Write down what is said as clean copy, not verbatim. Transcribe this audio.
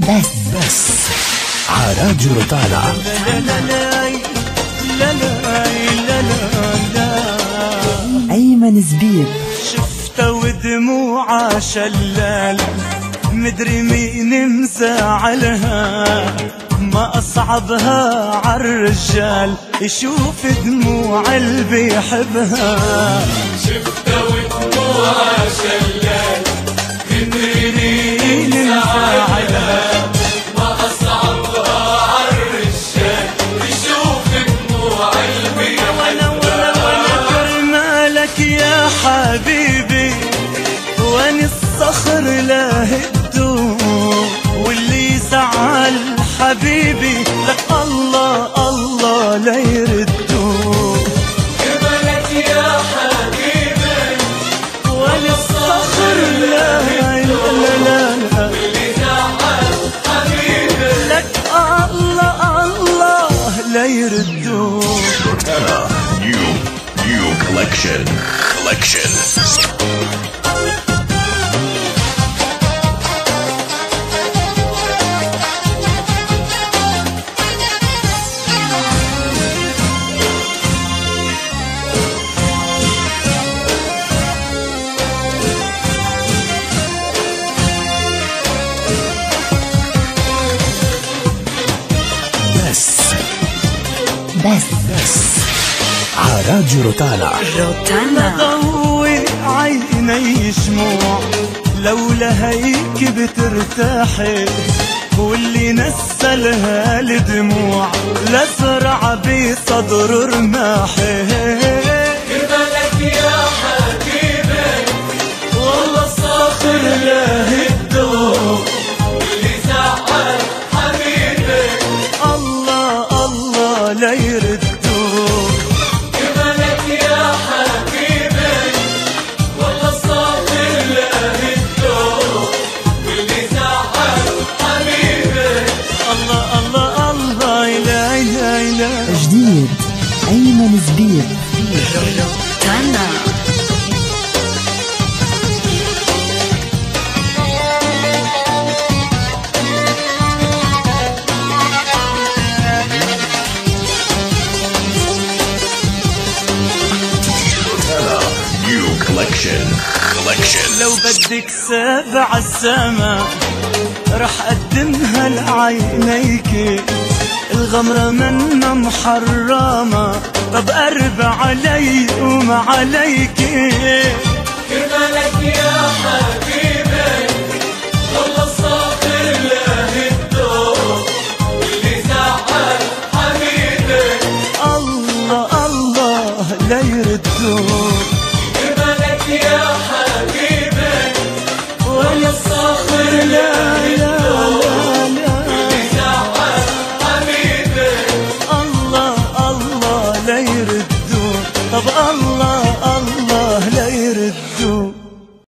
بس عراديو روتانا. أيمن زبيب شفته ودموعه شلال، مدري مين مزعلها، ما أصعبها عالرجال يشوف دموع اللي بيحبها. شفته ودموعه شلال، مدري مين مزعلها، ما أصعبها عالرجال يشوف دموع اللي بيحبها. وانا كرمالك يا حبيبي، واني الصخر لا هدوم، واللي يزعل حبيبي لك الله الله لا يردوه. كرمالك يا حبيبي، واني الصخر لا واللي زعل حبيبي لك الله الله لا يردوه. روتانا New Collection. بس عراديو روتانا. ضوي عيني شموع، لولا هيك بترتاحي، واللي نسلها الدموع لزرع بصدر رماحي. كرمالك يا حبيبي، والله الصخر لا هدوه، واللي زعل حبيبي الله الله لا يردوه. كرمالك يا حبيبي، والله الصابر لا هدوه، واللي زعل حبيبي الله الله الله لا لا لا. جديد أيمن زبيب. New Collection. لو بدك 7 السما رح أقدمها لعينيك، الغمرة منا محرمة، طب قرب علي وما عليك. كرمالك يا حبيبي، والله الصابر لا هدوه، واللي زعل حبيبي الله الله لا يردوه. كرمالك يا حبيبي، ولا الصخر لا لا لا لا. واللي زعل حبيبي الله الله لا يردوه. طب الله